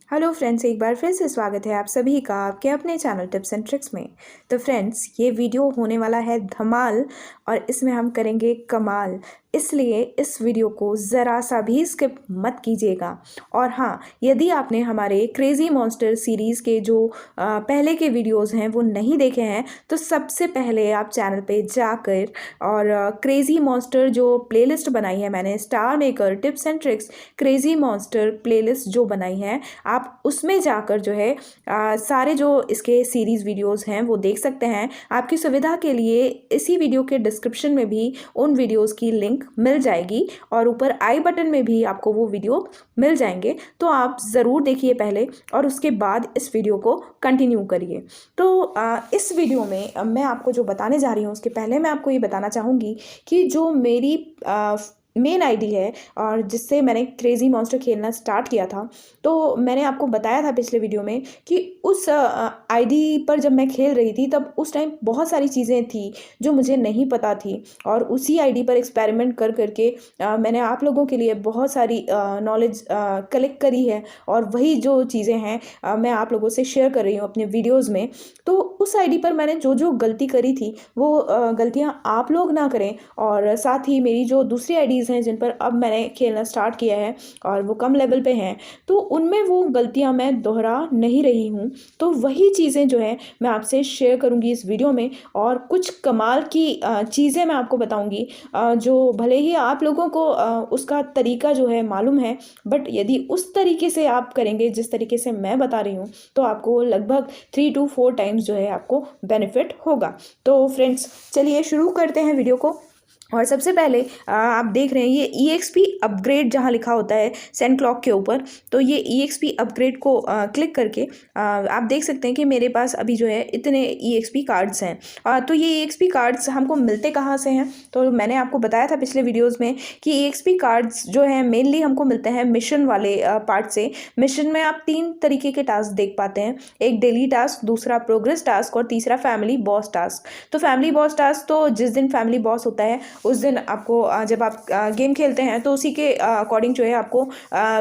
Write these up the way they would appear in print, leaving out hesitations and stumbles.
Hello friends, एक बार फिर से स्वागत है आप सभी का आपके अपने चैनल टिप्स एंड ट्रिक्स में। तो फ्रेंड्स, ये वीडियो होने वाला है धमाल और इसमें हम करेंगे कमाल। इसलिए इस वीडियो को ज़रा सा भी स्किप मत कीजिएगा। और हाँ, यदि आपने हमारे क्रेज़ी मॉन्स्टर सीरीज़ के जो पहले के वीडियोस हैं वो नहीं देखे हैं तो सबसे पहले आप चैनल पे जाकर और क्रेज़ी मॉन्स्टर जो प्लेलिस्ट बनाई है मैंने, star maker tips and tricks crazy monster playlist जो बनाई है, आप उसमें जाकर जो है सारे जो इसके सीरीज़ वीडियोस हैं वो देख सकते हैं। आपकी सुविधा के लिए इसी वीडियो के डिस्क्रिप्शन में भी उन वीडियोस की लिंक मिल जाएगी और ऊपर आई बटन में भी आपको वो वीडियो मिल जाएंगे। तो आप ज़रूर देखिए पहले और उसके बाद इस वीडियो को कंटिन्यू करिए। तो इस वीडियो में मैं आपको जो बताने जा रही हूँ उसके पहले मैं आपको ये बताना चाहूँगी कि जो मेरी मेन आईडी है और जिससे मैंने क्रेज़ी मॉन्स्टर खेलना स्टार्ट किया था, तो मैंने आपको बताया था पिछले वीडियो में कि उस आईडी पर जब मैं खेल रही थी तब उस टाइम बहुत सारी चीज़ें थी जो मुझे नहीं पता थी और उसी आईडी पर एक्सपेरिमेंट कर करके मैंने आप लोगों के लिए बहुत सारी नॉलेज कलेक्ट करी है और वही जो चीज़ें हैं मैं आप लोगों से शेयर कर रही हूँ अपने वीडियोज़ में। तो उस आईडी पर मैंने जो जो गलती करी थी वो गलतियाँ आप लोग ना करें और साथ ही मेरी जो दूसरी आईडीज़ हैं जिन पर अब मैंने खेलना स्टार्ट किया है और वो कम लेवल पे हैं, तो उनमें वो गलतियां मैं दोहरा नहीं रही हूँ। तो वही चीज़ें जो है मैं आपसे शेयर करूँगी इस वीडियो में और कुछ कमाल की चीज़ें मैं आपको बताऊँगी जो भले ही आप लोगों को उसका तरीका जो है मालूम है, बट यदि उस तरीके से आप करेंगे जिस तरीके से मैं बता रही हूँ तो आपको लगभग 3 to 4 टाइम्स जो है आपको बेनिफिट होगा। तो फ्रेंड्स, चलिए शुरू करते हैं वीडियो को। और सबसे पहले आप देख रहे हैं ये EXP अपग्रेड जहाँ लिखा होता है सेंड क्लॉक के ऊपर, तो ये EXP अपग्रेड को क्लिक करके आप देख सकते हैं कि मेरे पास अभी जो है इतने EXP कार्ड्स हैं। तो ये EXP कार्ड्स हमको मिलते कहाँ से हैं, तो मैंने आपको बताया था पिछले वीडियोज़ में कि EXP कार्ड्स जो हैं मेनली हमको मिलते हैं मिशन वाले पार्ट से। मिशन में आप 3 तरीके के टास्क देख पाते हैं, एक डेली टास्क, दूसरा प्रोग्रेस टास्क और तीसरा फैमिली बॉस टास्क। तो फैमिली बॉस टास्क तो जिस दिन फैमिली बॉस होता है उस दिन आपको जब आप गेम खेलते हैं तो उसी के अकॉर्डिंग जो है आपको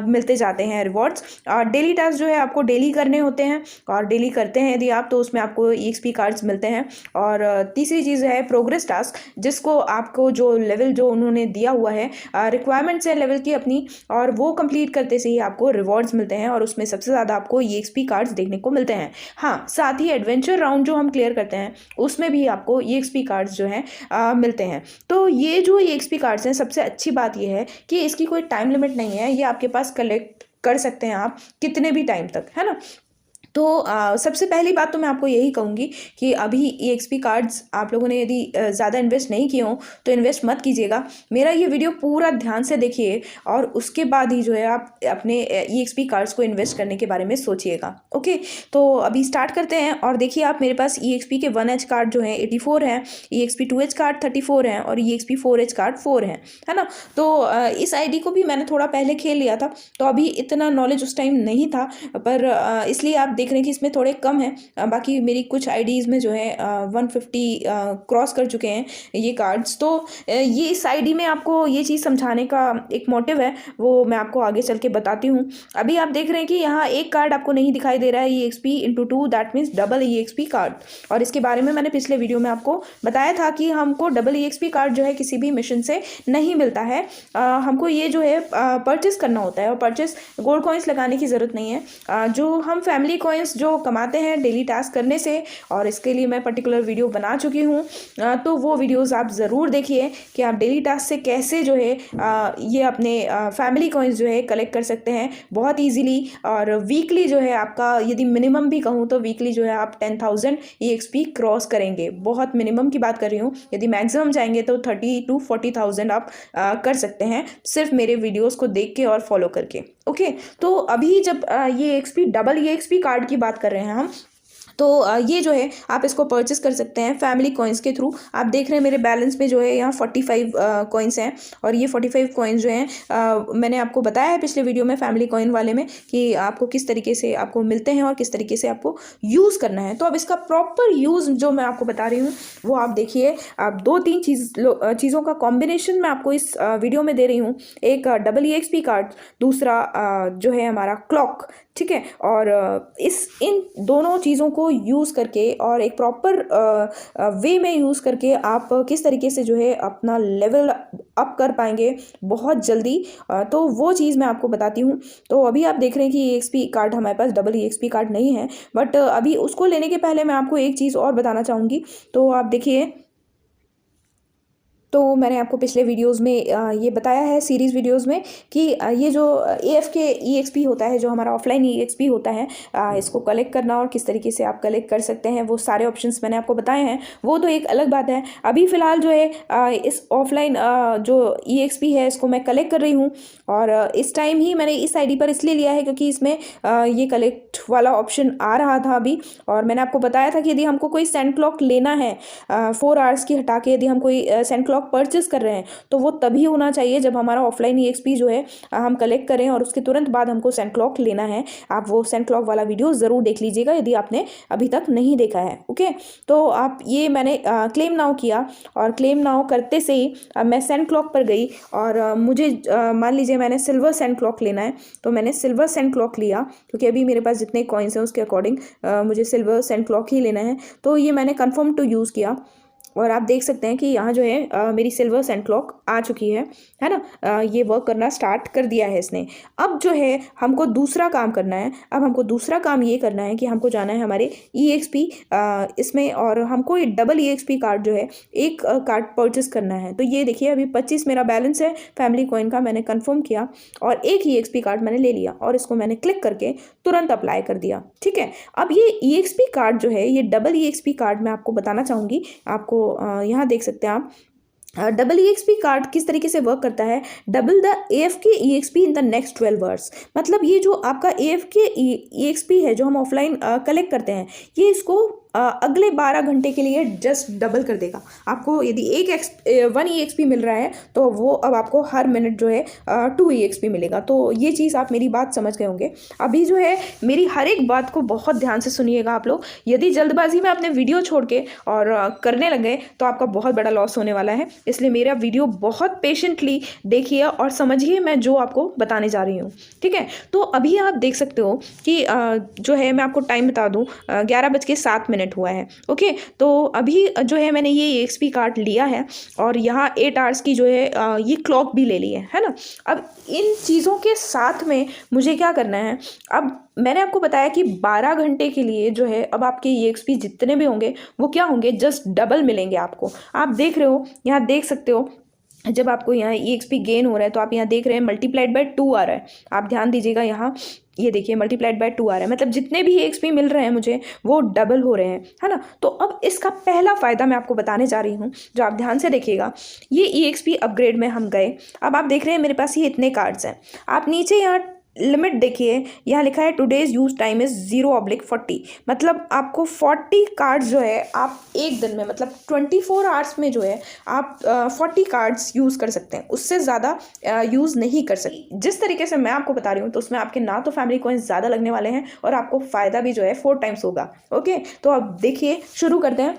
मिलते जाते हैं रिवॉर्ड्स। डेली टास्क जो है आपको डेली करने होते हैं और डेली करते हैं यदि आप तो उसमें आपको EXP कार्ड्स मिलते हैं। और तीसरी चीज़ है प्रोग्रेस टास्क, जिसको आपको जो लेवल जो उन्होंने दिया हुआ है रिक्वायरमेंट्स है लेवल की अपनी, और वो कंप्लीट करते से ही आपको रिवॉर्ड्स मिलते हैं और उसमें सबसे ज़्यादा आपको EXP कार्ड्स देखने को मिलते हैं। हाँ, साथ ही एडवेंचर राउंड जो हम क्लियर करते हैं उसमें भी आपको EXP कार्ड्स जो हैं मिलते हैं। तो ये जो EXP कार्ड्स हैं, सबसे अच्छी बात ये है कि इसकी कोई टाइम लिमिट नहीं है, ये आपके पास कलेक्ट कर सकते हैं आप कितने भी टाइम तक, है ना। तो सबसे पहली बात तो मैं आपको यही कहूँगी कि अभी EXP कार्ड्स आप लोगों ने यदि ज़्यादा इन्वेस्ट नहीं किए हों तो इन्वेस्ट मत कीजिएगा। मेरा ये वीडियो पूरा ध्यान से देखिए और उसके बाद ही जो है आप अपने EXP कार्ड्स को इन्वेस्ट करने के बारे में सोचिएगा। ओके, तो अभी स्टार्ट करते हैं और देखिए आप मेरे पास EXP के 1H कार्ड जो है 84 हैं, EXP 2H कार्ड 34 हैं और EXP 4H कार्ड 4 हैं, है ना। तो इस आईडी को भी मैंने थोड़ा पहले खेल लिया था तो अभी इतना नॉलेज उस टाइम नहीं था, पर इसलिए आप देख रहे हैं कि इसमें थोड़े कम है। बाकी मेरी कुछ आईडीज़ में जो है 150 क्रॉस कर चुके हैं ये कार्ड्स। तो ये इस आईडी में आपको ये चीज़ समझाने का एक मोटिव है, वो मैं आपको आगे चल के बताती हूँ। अभी आप देख रहे हैं कि यहाँ एक कार्ड आपको नहीं दिखाई दे रहा है EXP × 2, that means double EXP card. और इसके बारे में मैंने पिछले वीडियो में आपको बताया था कि हमको डबल EXP कार्ड जो है किसी भी मिशन से नहीं मिलता है। हमको ये जो है परचेस करना होता है और परचेस गोल्ड कॉइन्स लगाने की ज़रूरत नहीं है। जो हम फैमिली कॉइन्स जो कमाते हैं डेली टास्क करने से, और इसके लिए मैं पर्टिकुलर वीडियो बना चुकी हूँ, तो वो वीडियोस आप ज़रूर देखिए कि आप डेली टास्क से कैसे जो है ये अपने फैमिली कॉइन्स जो है कलेक्ट कर सकते हैं बहुत ईजीली। और वीकली जो है आपका, यदि मिनिमम भी कहूँ तो वीकली जो है आप 10,000 EXP क्रॉस करेंगे। बहुत मिनिमम की बात कर रही हूँ, यदि मैक्सिमम जाएंगे तो 30 to 40,000 आप कर सकते हैं सिर्फ मेरे वीडियोज़ को देख के और फॉलो करके। ओके, तो अभी जब ये डबल EXP कार्ड की बात कर रहे हैं हम, तो ये जो है आप इसको परचेस कर सकते हैं फैमिली कॉइन्स के थ्रू। आप देख रहे हैं मेरे बैलेंस में जो है यहाँ 45 कॉइन्स हैं, और ये 45 कॉइन्स जो हैं मैंने आपको बताया है पिछले वीडियो में फैमिली कॉइन वाले में कि आपको किस तरीके से आपको मिलते हैं और किस तरीके से आपको यूज़ करना है। तो अब इसका प्रॉपर यूज़ जो मैं आपको बता रही हूँ वो आप देखिए। आप 2-3 चीज़ों का कॉम्बिनेशन मैं आपको इस वीडियो में दे रही हूँ। एक डबल EXP कार्ड, दूसरा जो है हमारा क्लॉक, ठीक है। और इन दोनों चीज़ों को यूज़ करके और एक प्रॉपर वे में यूज़ करके आप किस तरीके से जो है अपना लेवल अप कर पाएंगे बहुत जल्दी, तो वो चीज़ मैं आपको बताती हूँ। तो अभी आप देख रहे हैं कि EXP कार्ड हमारे पास डबल EXP कार्ड नहीं है, बट अभी उसको लेने के पहले मैं आपको एक चीज़ और बताना चाहूँगी। तो आप देखिए, तो मैंने आपको पिछले वीडियोस में ये बताया है सीरीज़ वीडियोस में कि ये जो AFK EXP होता है, जो हमारा ऑफलाइन EXP होता है, इसको कलेक्ट करना और किस तरीके से आप कलेक्ट कर सकते हैं वो सारे ऑप्शंस मैंने आपको बताए हैं। वो तो एक अलग बात है। अभी फ़िलहाल जो है इस ऑफलाइन जो EXP है इसको मैं कलेक्ट कर रही हूँ, और इस टाइम ही मैंने इस ID पर इसलिए लिया है क्योंकि इसमें ये कलेक्ट वाला ऑप्शन आ रहा था अभी। और मैंने आपको बताया था कि यदि हमको कोई सेंट क्लॉक लेना है 4 आवर्स की हटा के, यदि हम कोई सेंट क्लॉक परचेस कर रहे हैं तो वो तभी होना चाहिए जब हमारा ऑफलाइन EXP जो है हम कलेक्ट करें, और उसके तुरंत बाद हमको सेंट क्लॉक लेना है। आप वो सेंट क्लॉक वाला वीडियो ज़रूर देख लीजिएगा यदि आपने अभी तक नहीं देखा है। ओके, तो आप ये मैंने क्लेम नाउ किया, और क्लेम नाउ करते से ही मैं सेंट क्लॉक पर गई, और मुझे मान लीजिए मैंने सिल्वर सेंट क्लॉक लेना है, तो मैंने सिल्वर सेंट क्लॉक लिया क्योंकि अभी मेरे पास जितने कॉइन्स हैं उसके अकॉर्डिंग मुझे सिल्वर सेंट क्लॉक ही लेना है। तो ये मैंने कन्फर्म टू यूज़ किया, और आप देख सकते हैं कि यहाँ जो है मेरी सिल्वर सेंट क्लॉक आ चुकी है ना। ये वर्क करना स्टार्ट कर दिया है इसने। अब जो है हमको दूसरा काम करना है। अब हमको दूसरा काम ये करना है कि हमको जाना है हमारे EXP इसमें, और हमको ये डबल EXP कार्ड जो है एक कार्ड परचेस करना है। तो ये देखिए अभी 25 मेरा बैलेंस है फैमिली कॉइन का, मैंने कन्फर्म किया और एक EXP कार्ड मैंने ले लिया और इसको मैंने क्लिक करके तुरंत अप्लाई कर दिया। ठीक है, अब ये EXP कार्ड जो है, ये डबल EXP कार्ड मैं आपको बताना चाहूँगी। आपको यहाँ देख सकते हैं आप डबल EXP कार्ड किस तरीके से वर्क करता है। Double the AFK EXP in the next 12 hours. मतलब ये जो आपका AFK EXP है जो हम ऑफलाइन कलेक्ट करते हैं, ये इसको अगले 12 घंटे के लिए जस्ट डबल कर देगा। आपको यदि 1 EXP मिल रहा है तो वो अब आपको हर मिनट जो है 2 EXP मिलेगा। तो ये चीज़ आप मेरी बात समझ गए होंगे। अभी जो है मेरी हर एक बात को बहुत ध्यान से सुनिएगा आप लोग। यदि जल्दबाजी में आपने वीडियो छोड़ के और करने लगे तो आपका बहुत बड़ा लॉस होने वाला है। इसलिए मेरा वीडियो बहुत पेशेंटली देखिए और समझिए मैं जो आपको बताने जा रही हूँ। ठीक है, तो अभी आप देख सकते हो कि जो है मैं आपको टाइम बता दूँ, 11:07 हुआ है। ओके, तो अभी जो है मैंने ये EXP कार्ड लिया है और यहाँ 8 आवर्स की जो है ये क्लॉक भी ले ली है ना। अब इन चीज़ों के साथ में मुझे क्या करना है, अब मैंने आपको बताया कि 12 घंटे के लिए जो है अब आपके EXP जितने भी होंगे वो क्या होंगे, जस्ट डबल मिलेंगे आपको। आप देख रहे हो, यहाँ देख सकते हो जब आपको यहाँ EXP गेन हो रहा है तो आप यहाँ देख रहे हैं मल्टीप्लाइड बाय 2 आ रहा है। आप ध्यान दीजिएगा, यहाँ ये देखिए मल्टीप्लाइड बाय 2 आ रहा है, मतलब जितने भी EXP मिल रहे हैं मुझे वो डबल हो रहे हैं, है ना। तो अब इसका पहला फ़ायदा मैं आपको बताने जा रही हूँ, जो आप ध्यान से देखिएगा। ये EXP अपग्रेड में हम गए, अब आप देख रहे हैं मेरे पास ये इतने कार्ड्स हैं। आप नीचे यहाँ लिमिट देखिए, यहाँ लिखा है टुडेज यूज टाइम इज़ 0/40। मतलब आपको 40 कार्ड्स जो है आप एक दिन में, मतलब 24 आवर्स में जो है आप 40 कार्ड्स यूज़ कर सकते हैं, उससे ज़्यादा यूज़ नहीं कर सकते। जिस तरीके से मैं आपको बता रही हूँ तो उसमें आपके ना तो फैमिली कॉइन्स ज़्यादा लगने वाले हैं और आपको फ़ायदा भी जो है 4 टाइम्स होगा। ओके, तो अब देखिए शुरू करते हैं।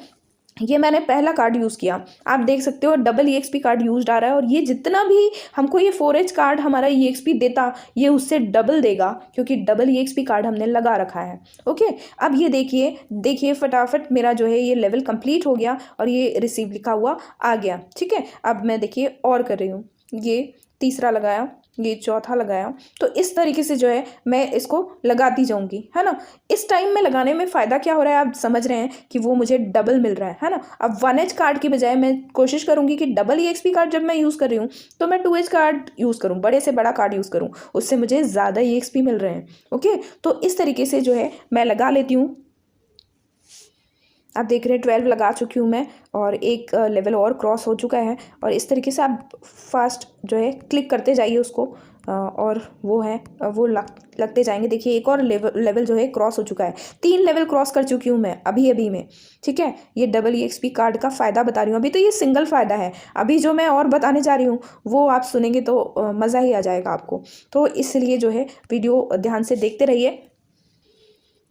ये मैंने पहला कार्ड यूज़ किया, आप देख सकते हो डबल EXP कार्ड यूज आ रहा है, और ये जितना भी हमको ये 4H कार्ड हमारा EXP देता ये उससे डबल देगा क्योंकि डबल EXP कार्ड हमने लगा रखा है। ओके, अब ये देखिए फटाफट मेरा जो है ये लेवल कंप्लीट हो गया और ये रिसीव लिखा हुआ आ गया। ठीक है, अब मैं देखिए और कर रही हूँ, ये तीसरा लगाया, ये चौथा लगाया, तो इस तरीके से जो है मैं इसको लगाती जाऊंगी, है ना। इस टाइम में लगाने में फ़ायदा क्या हो रहा है, आप समझ रहे हैं कि वो मुझे डबल मिल रहा है ना। अब 1H कार्ड की बजाय मैं कोशिश करूंगी कि डबल EXP कार्ड जब मैं यूज़ कर रही हूँ तो मैं 2H कार्ड यूज़ करूँ, बड़े से बड़ा कार्ड यूज़ करूँ, उससे मुझे ज़्यादा EXP मिल रहे हैं। ओके, तो इस तरीके से जो है मैं लगा लेती हूँ। आप देख रहे हैं 12 लगा चुकी हूँ मैं, और एक लेवल और क्रॉस हो चुका है, और इस तरीके से आप फास्ट जो है क्लिक करते जाइए उसको, और वो है वो लगते जाएंगे। देखिए एक और लेवल जो है क्रॉस हो चुका है, 3 लेवल क्रॉस कर चुकी हूँ मैं अभी अभी में। ठीक है, ये डबल EXP कार्ड का फ़ायदा बता रही हूँ, अभी तो ये सिंगल फ़ायदा है। अभी जो मैं और बताने जा रही हूँ वो आप सुनेंगे तो मज़ा ही आ जाएगा आपको। तो इसलिए जो है वीडियो ध्यान से देखते रहिए।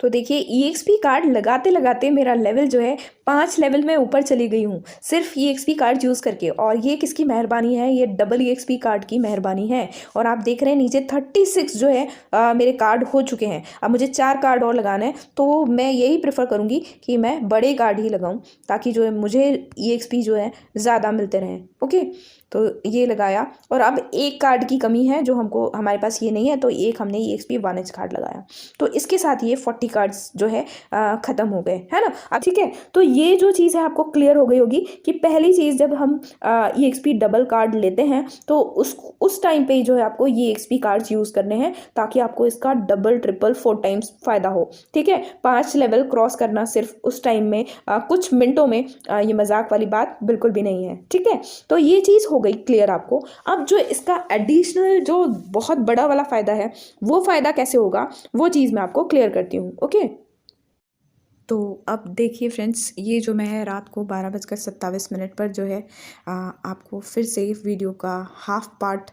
तो देखिए EXP कार्ड लगाते लगाते मेरा लेवल जो है 5 लेवल में ऊपर चली गई हूँ सिर्फ EXP कार्ड यूज़ करके। और ये किसकी मेहरबानी है? ये डबल EXP कार्ड की मेहरबानी है। और आप देख रहे हैं नीचे 36 जो है मेरे कार्ड हो चुके हैं। अब मुझे 4 कार्ड और लगाना है, तो मैं यही प्रेफर करूँगी कि मैं बड़े कार्ड ही लगाऊँ, ताकि जो है मुझे EXP जो है ज़्यादा मिलते रहें। ओके, तो ये लगाया। और अब एक कार्ड की कमी है जो हमको, हमारे पास ये नहीं है, तो एक हमने EXP 1H कार्ड लगाया। तो इसके साथ ये 40 कार्ड्स जो है ख़त्म हो गए, है ना। अब ठीक है, तो ये जो चीज़ है आपको क्लियर हो गई होगी कि पहली चीज़ जब हम EXP डबल कार्ड लेते हैं तो उस टाइम पे जो है आपको EXP कार्ड्स यूज़ करने हैं, ताकि आपको इसका डबल ट्रिपल 4 टाइम्स फ़ायदा हो। ठीक है, 5 लेवल क्रॉस करना सिर्फ उस टाइम में कुछ मिनटों में, ये मजाक वाली बात बिल्कुल भी नहीं है। ठीक है, तो ये चीज़ हो गई क्लियर आपको। अब जो इसका एडिशनल जो बहुत बड़ा वाला फ़ायदा है, वो फ़ायदा कैसे होगा वो चीज़ मैं आपको क्लियर करती हूँ। ओके, तो अब देखिए फ्रेंड्स, ये जो मैं रात को 12:27 पर जो है आपको फिर से वीडियो का हाफ पार्ट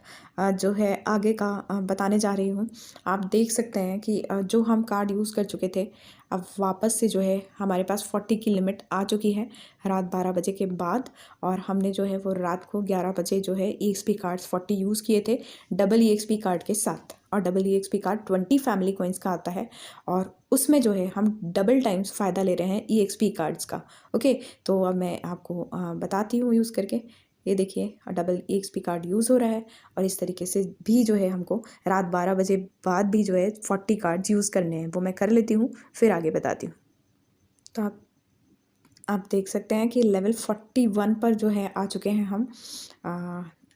जो है आगे का बताने जा रही हूँ। आप देख सकते हैं कि जो हम कार्ड यूज़ कर चुके थे, अब वापस से जो है हमारे पास 40 की लिमिट आ चुकी है रात 12 बजे के बाद। और हमने जो है वो रात को 11 बजे जो है EXP कार्ड्स 40 यूज़ किए थे डबल EXP कार्ड के साथ। और double EXP card 20 family coins का आता है, और उसमें जो है हम डबल टाइम्स फ़ायदा ले रहे हैं EXP कार्ड्स का। ओके, तो अब मैं आपको बताती हूँ यूज़ करके। ये देखिए डबल EXP कार्ड यूज़ हो रहा है, और इस तरीके से भी जो है हमको रात 12 बजे बाद भी जो है 40 कार्ड्स यूज़ करने हैं। वो मैं कर लेती हूँ, फिर आगे बताती हूँ। तो आप देख सकते हैं कि लेवल 41 पर जो है आ चुके हैं हम।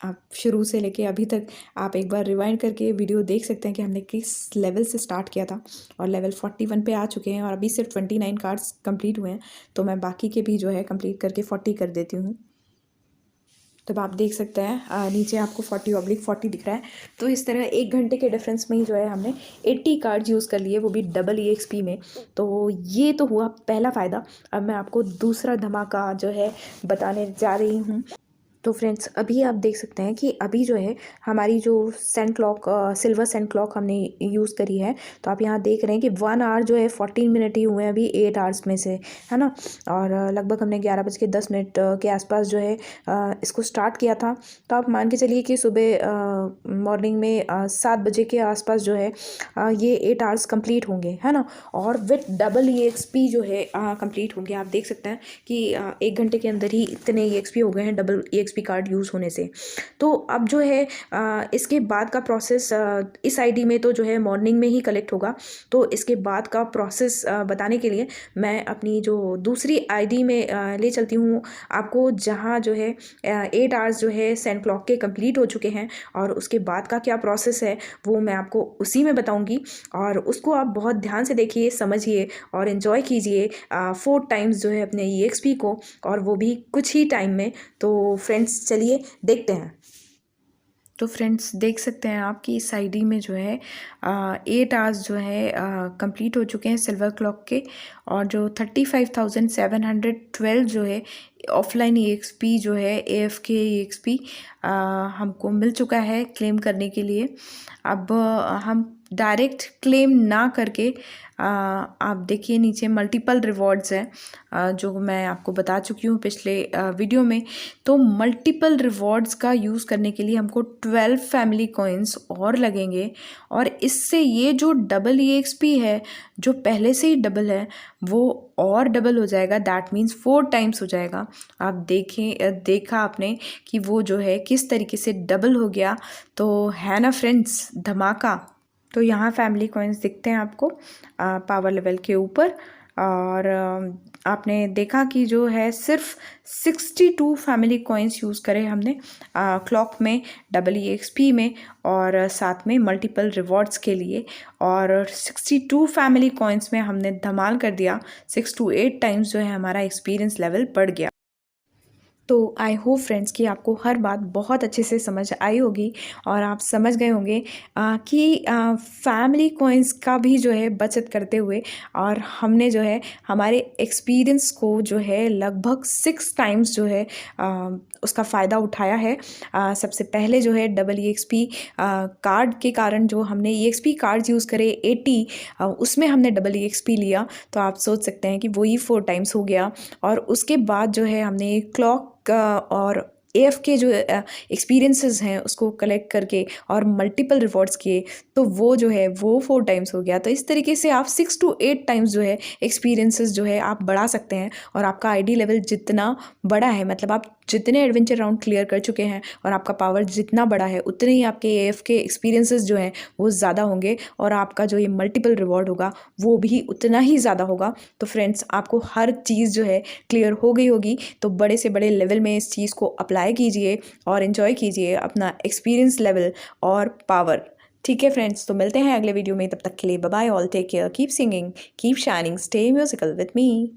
आप शुरू से लेके अभी तक आप एक बार रिवाइंड करके वीडियो देख सकते हैं कि हमने किस लेवल से स्टार्ट किया था, और लेवल 41 पे आ चुके हैं। और अभी सिर्फ 29 कार्ड्स कंप्लीट हुए हैं, तो मैं बाकी के भी जो है कंप्लीट करके 40 कर देती हूँ। तब आप देख सकते हैं नीचे आपको 40/40 दिख रहा है। तो इस तरह 1 घंटे के डिफरेंस में ही जो है हमने 80 कार्ड्स यूज़ कर लिए, वो भी डबल EXP में। तो ये तो हुआ पहला फ़ायदा। अब मैं आपको दूसरा धमाका जो है बताने जा रही हूँ। तो फ्रेंड्स, अभी आप देख सकते हैं कि अभी जो है हमारी जो sand clock, silver sand clock हमने यूज़ करी है। तो आप यहाँ देख रहे हैं कि 1 आवर जो है 14 मिनट ही हुए हैं अभी 8 आवर्स में से, है ना। और लगभग हमने 11:10 के आसपास जो है इसको स्टार्ट किया था। तो आप मान के चलिए कि सुबह मॉर्निंग में 7 बजे के आसपास जो है ये 8 आवर्स कंप्लीट होंगे, है ना। और विथ डबल EXP जो है कंप्लीट होंगे। आप देख सकते हैं कि 1 घंटे के अंदर ही इतने EXP हो गए हैं डबल EXP कार्ड यूज़ होने से। तो अब जो है इसके बाद का प्रोसेस, इस आईडी में तो जो है मॉर्निंग में ही कलेक्ट होगा। तो इसके बाद का प्रोसेस बताने के लिए मैं अपनी जो दूसरी आईडी में ले चलती हूँ आपको, जहाँ जो है 8 आवर्स जो है सेंट क्लॉक के कंप्लीट हो चुके हैं। और उसके बाद का क्या प्रोसेस है वो मैं आपको उसी में बताऊँगी, और उसको आप बहुत ध्यान से देखिए, समझिए और इन्जॉय कीजिए 4 टाइम्स जो है अपने EXP को, और वो भी कुछ ही टाइम में। तो फ्रेंड्स चलिए देखते हैं। तो फ्रेंड्स देख सकते हैं आप कि इस आईडी में जो है 8 आवर्स जो है कंप्लीट हो चुके हैं सिल्वर क्लॉक के। और जो 35,712 जो है ऑफलाइन EXP जो है AFK EXP हमको मिल चुका है क्लेम करने के लिए। अब हम डायरेक्ट क्लेम ना करके आप देखिए नीचे मल्टीपल रिवॉर्ड्स हैं जो मैं आपको बता चुकी हूँ पिछले वीडियो में। तो मल्टीपल रिवॉर्ड्स का यूज़ करने के लिए हमको 12 फैमिली कॉइन्स और लगेंगे, और इससे ये जो डबल EXP है जो पहले से ही डबल है वो और डबल हो जाएगा। दैट मीन्स 4 टाइम्स हो जाएगा। आप देखा आपने कि वो जो है किस तरीके से डबल हो गया। तो है ना फ्रेंड्स धमाका। तो यहाँ फैमिली कॉइन्स दिखते हैं आपको पावर लेवल के ऊपर। और आपने देखा कि जो है सिर्फ 62 फैमिली कॉइन्स यूज़ करे हमने क्लॉक में, डबल EXP में, और साथ में मल्टीपल रिवॉर्ड्स के लिए। और 62 फैमिली कॉइन्स में हमने धमाल कर दिया। 6 to 8 टाइम्स जो है हमारा एक्सपीरियंस लेवल बढ़ गया। तो आई होप फ्रेंड्स कि आपको हर बात बहुत अच्छे से समझ आई होगी और आप समझ गए होंगे कि फैमिली कॉइन्स का भी जो है बचत करते हुए और हमने जो है हमारे एक्सपीरियंस को जो है लगभग 6 टाइम्स जो है उसका फ़ायदा उठाया है। सबसे पहले जो है EXP कार्ड के कारण जो हमने EXP कार्ड यूज़ करे 80 उसमें हमने EXP लिया, तो आप सोच सकते हैं कि वही 4 टाइम्स हो गया। और उसके बाद जो है हमने क्लॉक और AF के जो एक्सपीरियंसेस हैं उसको कलेक्ट करके और मल्टीपल रिवॉर्ड्स किए, तो वो जो है वो 4 टाइम्स हो गया। तो इस तरीके से आप 6 to 8 टाइम्स जो है एक्सपीरियंसेस जो है आप बढ़ा सकते हैं। और आपका ID लेवल जितना बड़ा है, मतलब आप जितने एडवेंचर राउंड क्लियर कर चुके हैं और आपका पावर जितना बड़ा है, उतने ही आपके AF के एक्सपीरियंसेस जो हैं वो ज़्यादा होंगे और आपका जो ये मल्टीपल रिवॉर्ड होगा वो भी उतना ही ज़्यादा होगा। तो फ्रेंड्स, आपको हर चीज़ जो है क्लियर हो गई होगी, तो बड़े से बड़े लेवल में इस चीज़ को अप्लाई कीजिए और इन्जॉय कीजिए अपना एक्सपीरियंस लेवल और पावर। ठीक है फ्रेंड्स, तो मिलते हैं अगले वीडियो में। तब तक के लिए bye bye, all take care, keep singing, keep shining, stay musical with me.